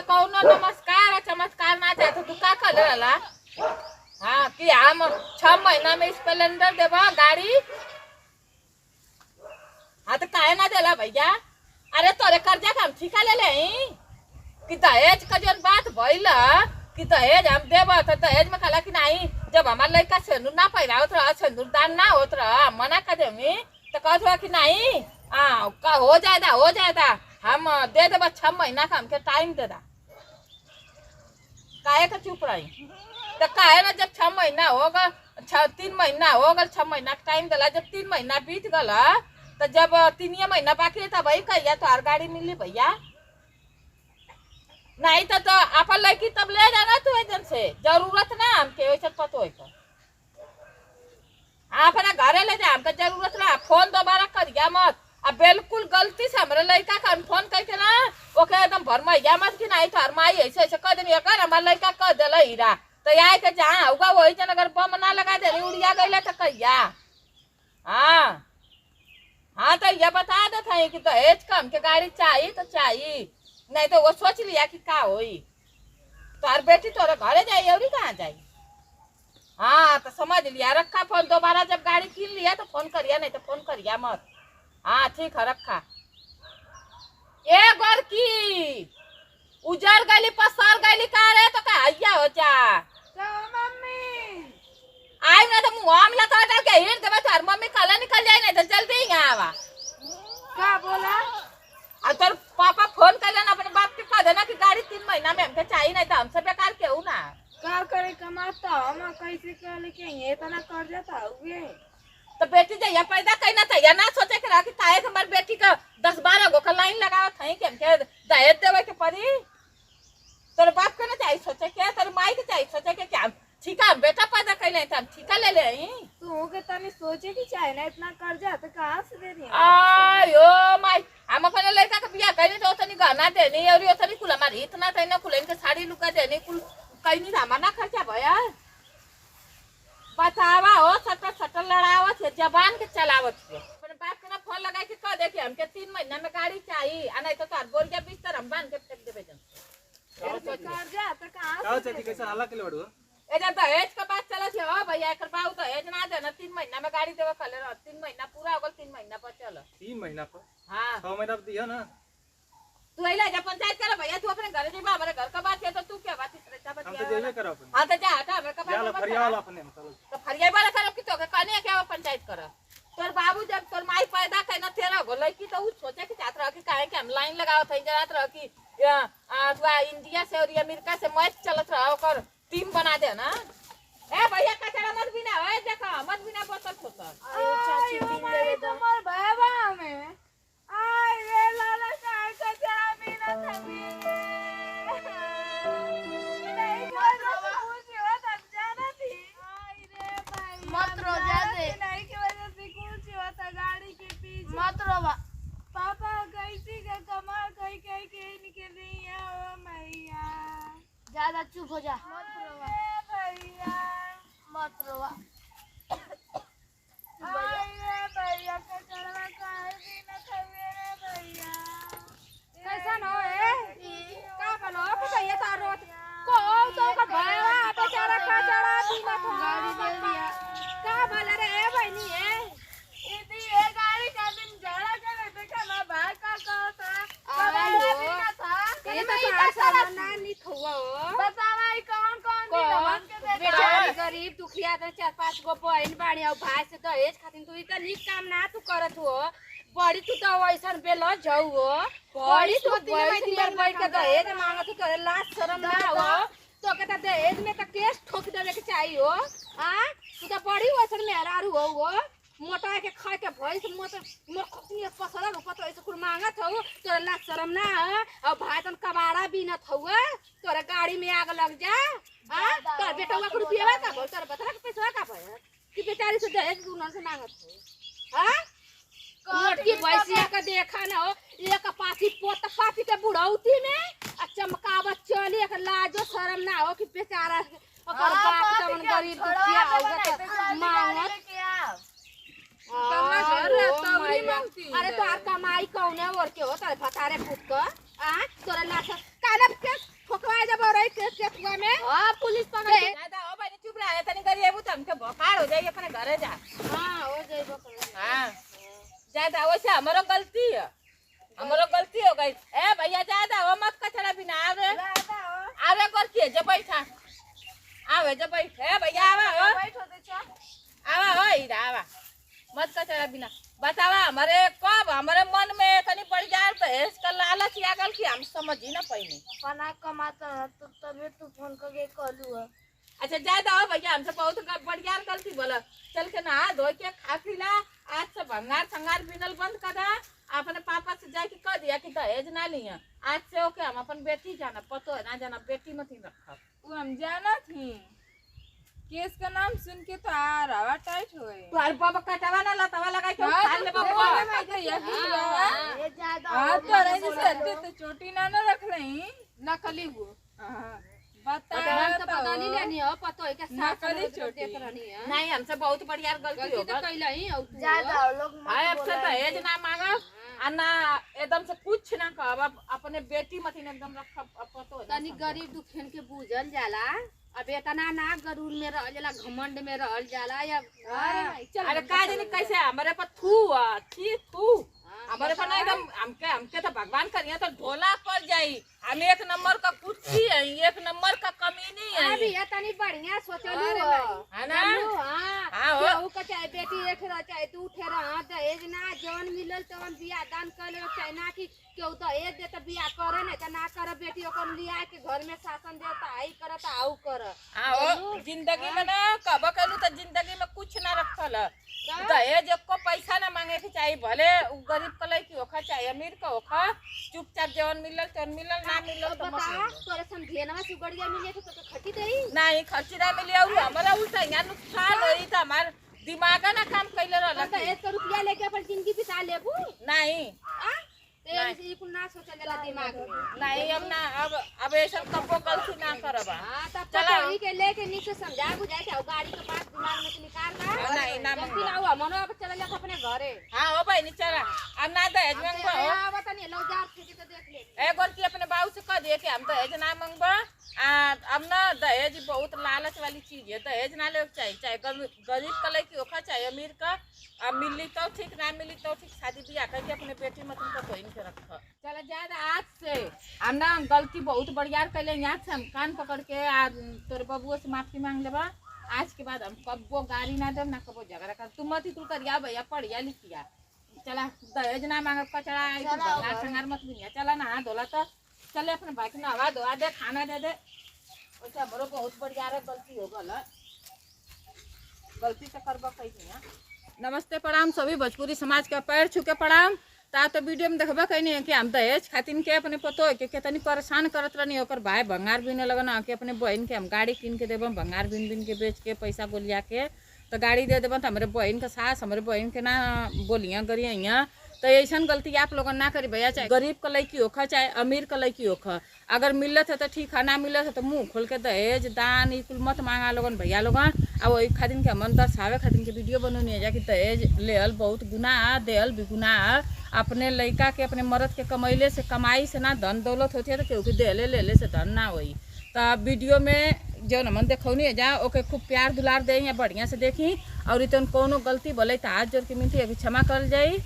कौनो नमस्कार चमत्कार ना चाहते तू का कर रहा। हाँ कि हम 6 महीना में स्प्लेंडर देवा गाड़ी। हाँ तो काहे ना देला भैया। अरे तोरे कर्जा का हम ठिका ले ले कि दहेज का जो बात भइल कि दहेज हम देव तो दहेज में कहला कि नहीं जब हमारे लड़का सिंदूर ना पहिरावत रहा सिंदूर दान ना होत रहा मना कर दे तो कहत रहा कि नहीं का हो जाएगा हम दे देबा 6 महीना का हमके टाइम दे दा। काहे का चुप रही तो काहे ना जब 6 महीना होगा 3 महीना होगा 6 महीना का टाइम दिला जब 3 महीना बीत गला तो जब 3 महीना बाकी रहता भाई कहिया तो हर गाड़ी मिली भैया। नहीं तो अपन लड़की तब ले जाना तू एजन से जरूरत ना हमके वैसे पतो है अपना घरे ले जा हमके जरूरत ना फोन दोबारा करिया मत। अब बिल्कुल गलती से हमारे लड़का का फोन करके ना ओके एकदम भरमैया मत कि नहीं तो माई ऐसे ऐसे कर देनी अगर हमारा लड़का कर दिला हीरा तो यहाँ के जहाँ होगा वही जन अगर बम ना लगा दे उड़िया गई तो कहिया। हाँ तो ये बता देते हैं कि दहेज का हमके गाड़ी चाहिए तो चाहिए नहीं तो वो सोच लिया कि का होई तोर बेटी तोरे घरे जाई और कहाँ जाई। हाँ तो समझ लिया रखा फोन दोबारा जब गाड़ी किन लिया तो फोन करिया नहीं तो फोन करिया मत। हाँ ठीक है रखा। ए गोर की उजर गली पसर गली का रे तो का हैया हो जा मम्मी आई ना तो मुंह में लगा डाल के हिर देबा तोर मम्मी कल निकल जाए नहीं तो जल्दी ही आवा। का बोला और तोर पापा फोन कर लेना अपने बाप के कह देना कि गाड़ी 3 महीना में हमके चाहिए नहीं तो हमसे बेकार केहू ना का करे कमाता हम कैसे कर लेके ये इतना कर देता हुए तो बेटी जैया पैदा कहना था या ना सोचे के रहा कि काहे हमार बेटी का 10-12 गो का लाइन लगावत है कि हमके दहेज देवे के पड़ी। तोर बाप के ना चाहिए सोचे के तोर माई के चाहिए सोचे के क्या ठीक है बेटा पैदा कहले तो हम ठीका ले ले तू के तनी सोचे की चाहे ना इतना कर्जा तो कहां से दे रही आयो माई हम अपने लड़का का बियाह कहनी तो ओतनी गहना देनी और ओतनी कुल हमार इतना तैना कुल इनके साड़ी लुका देनी कुल कहनी हमार ना खर्चा भया। बतावा हो सटर सटर लड़ावत है जबान के चलावत है अपने बाप के ना फोन लगा के कह दे कि हमके 3 महीना में गाड़ी चाहिए आ नहीं तो तार बोरिया बिस्तर हम बांध के फेंक देबे जन कर्जा तो कहां से चाची कैसा हल्ला के लड़ू एजा दहेज का बात चलत है हो भैया एकर बाऊ दहेज ना देना 3 महीना में गाड़ी देवे कले रह 3 महीना पूरा हो गल 3 महीना पर चल 3 महीना पर हां 6 महीना पर दिया ना तू आइला जा पंचायत कर भैया तू अपने घर जेबा हमारे घर का बात है तो तू क्या बात इस तरह हम तो जेबे करो अपन हां तो जा हटा हमारे का जाला बात फरिया वाला अपने चलो तो फरिया वाला करब कि तो कहने है क्या पंचायत कर तोर बाबू जब तोर माई पैदा कहना तेरा गो लड़की तो उ सोचे कि चाहत रह कि काहे के हम लाइन लगावत है जरात रह कि इंडिया से और अमेरिका से मैच चलत रहा ओकर टीम बना दे ना। ए भैया कचरा मत बिना ओए देखो मत बिना बोतल ठोकर चाची पी ले तो मोर बाबा में आई रे लाला काय कचरा बिना थबी नहीं मोर खुशी हो तब जाना थी आई रे भाई मत रो जा दे नहीं की वजह से खुशी होता गाड़ी के पीछे मत रो पापा कैसी का कमाल कहीं कहीं के निकल रही है ओ मैया ज्यादा चुप हो जा भैया मत रो भैया का चढ़वा काहे भी न खवे रे भैया कैसन हो का बनो भैया तारो को तो का भैया बेचारा कचरा बिना गाड़ी दे दिया का भले रे बहनी है इदी ये गाड़ी का दिन जड़ा के देखा ना भाई का था ये तो सारा ना निक हुआ हो बतावा कौन कौन दी लमन के दे बेचारी गरीब दुखिया तो 4-5 गो बहन बाड़ी और भाई से दहेज खातिर तू इतना निक काम ना तू करत हो बड़ी तू तो वैसन बेलो जाऊ हो बड़ी तू दिन में बैठ के दहेज मांगत हो तोरे लाज शर्म ना हो तो के दहेज में तो केस ठोक देवे के चाहिए हो। हां तू तो बड़ी वैसन मेहरारू हो मोटा के खा के भैंस मोखनी पसरा रूपा तो ऐसे कुल मांगत हो तोरे लाज शर्म ना है और भाई तन कबाड़ा बीनत हुआ तोरे गाड़ी में आग लग जा। हां तोर बेटवा को रुपया का बोल तोर बतरा के पैसा का भय कि बेचारी से दहेज दूना से मांगत हो। हां मोटकी भैंसिया का देखा ना हो एक पासी पोत पासी के बुढ़ौती में आ चमकावत चली एक लाजो शर्म ना हो कि बेचारा ओकर बाप तमन गरीब दुखिया होगा मांगत अरे तो कमाई कौने और के हो तारे फतारे फूट का आ तोरा ना काला के ठोकवा जब रही के कुआ में हां पुलिस पकड़ के ज्यादा हो भाई चुप रहा तनी करी आबू त हमके बखाड़ हो जाई अपने घरे जा। हां हो जाइबो कर हां ज्यादा वैसे हमरो गलती है, हमरो गलती हो गई। ए भैया ज्यादा हो मत कचरा बिना आवे आवे कर के जे बैठा आवे जे बैठ। ए भैया आवा हो बैठो दे चा आवा हो इधर आवा मत कचरा बिना। बतावा हमारे कब हमारे मन में तनी पड़ जाए तो इसका लालच आ गल कि हम समझ ही ना पाइनी। खाना कमाता है तो तभी तू फोन करके कॉलू है। अच्छा ज्यादा हो भैया हमसे बहुत बढ़िया गलती बोला। चल के नहा धो के खा पी ला, आज से भंगार संगार बिनल बंद कर दा। अपने पापा से जाके कह दिया कि दहेज ना लिया। आज से ओके हम अपन बेटी जाना पतो है ना जाना बेटी मत ही रखा। वो हम जाना थी केस का नाम सुन के तो आ रहा टाइट हो गई। तो अरे बाबा कटावा ना लतावा लगा के खा ले बाबा। ये ज्यादा हां तो रही से तो चोटी ना रख रही नकली वो बता हम तो बदली लेनी हो पतो है के साथ नकली देत चोटी। रहनी है नहीं हमसे बहुत बढ़िया गलती हो गलती तो गई। कैला ही और तू ज्यादा लोग आए मत अब से दहेज ना मांगा आ ना एकदम से कुछ ना कहब। अब अपने बेटी मत ही एकदम रखा पतो है ना तनी समझे। गरीब दुखियन के बूझल जाला। अब इतना ना गरूर में रहल जाला घमंड में रहल जाला या अरे चल अरे का जाने कैसे हमारे पर थू छी थू हमारे पर ना एकदम हमके तो भगवान करिए तो ढोला पड़ जाई। हम एक नंबर का कुर्सी है, एक नंबर का कमीनी है। अभी ये तनी बढ़िया सोचलू है ना? हां हाँ हो। केहू का चाहे बेटी एक रह चाहे दू ठेरा हां दहेज ना जवन मिलल तवन बियाह दान कर ले चाहे ना कि केहू दहेज दे त बियाह करे नहीं त ना करे बेटी ओकन लिया के घर में शासन देता आई करत आऊ कर आओ जिंदगी में ना कब कलू तो जिंदगी में कुछ ना रखल दहेज को पैसा ना मांगे के चाहिए। भले उ गरीब कलई की ओखा चाहे अमीर का ओखा चुपचाप जवन मिलल तवन मिलल ना मिलल तो मत बता मिलल। तोरे समझेनवा सुगड़िया मिले तो खटी देई नहीं खर्ची ना मिली और हमारा उल्टा यहाँ नुकसान होई था। हमार दिमाग ना काम कैले रहल तो 1 रुपया लेके अपन जिंदगी बिता लेबू नहीं तेरे से कुल ना सोचल जाला दिमाग में नहीं अब ना अब ऐसा कबो गलती ना करब। हां तब चला। पटोही के लेके नीचे समझा बुझा के और गाड़ी के पास दिमाग में से निकाल ला नहीं ना जल्दी लाओ मनो अब चल जा अपने घरे हाँ हो भाई नहीं चला अब ना दहेज मांगबो। आवा तनी लो जार फेंकी तो देख ले एक बार की अपने बाबू से कह दिए कि हम दहेज ना मांगबो। अब ना दहेज बहुत लालच वाली चीज है। दहेज ना ले चाहिए चाहे गरीब कलई की ओखा चाहे अमीर का। अब मिली तो ठीक ना मिली तो ठीक शादी ब्याह करके अपने बेटी मत उनका बहन के रख। चला ज्यादा आज से हम ना गलती बहुत बढ़िया कैले। यहाँ से हम कान पकड़ के आज तोरे बबुआ से माफी मांग लेबा। आज के बाद हम कबो गाड़ी ना देब ना कबो झगड़ा कर। तू मत ही तू करिया भैया पढ़िया लिखिया। चला दहेज ना मांग कचड़ा संगार मत लिया। चला ना धोला तो चले अपने बाइक में हवा धोआ दे खाना दे दे। वैसे हमारो बहुत बढ़िया गलती हो गल गलती से करबा कैसे। नमस्ते प्रणाम सभी भोजपुरी समाज के पैर छू के प्रणाम। तो वीडियो में देखबा कहीं है कि हम दहेज खातिन के अपने पतो है कि कितनी परेशान करत रहनी। ओकर भाई भंगार बीने लगन कि अपने बहन के हम गाड़ी कीन के देब भंगार बीन बीन के बेच के पैसा गोलिया के तो गाड़ी दे देब। तो हमारे बहन के सास हमारे बहन के ना बोलियाँ गरिया तो ऐसा गलती आप लोगन ना करी भैया। चाहे गरीब का लड़की होखा चाहे अमीर का लड़की होखा अगर मिलत है तो ठीक है ना मिलत है तो मुँह खोल के दहेज दान ई कुल मत मांगा लोगन भैया लोगन। अब वही खातिन के हमन दर्शावे खातिन के वीडियो बनौनी है जा कि दहेज लेहल बहुत गुनाह देहल भी गुनाह। अपने लड़का के अपने मर्द के कमैले से कमाई से ना धन दौलत होती है तो केहू के देहले लेले से धन ना होई। तो वीडियो में जो हमन देखौनी है जा ओके खूब प्यार दुलार दे या बढ़िया से देखी और इतन कोनो गलती बोले तो हाथ जोड़ के मिनती अभी क्षमा कर जाई।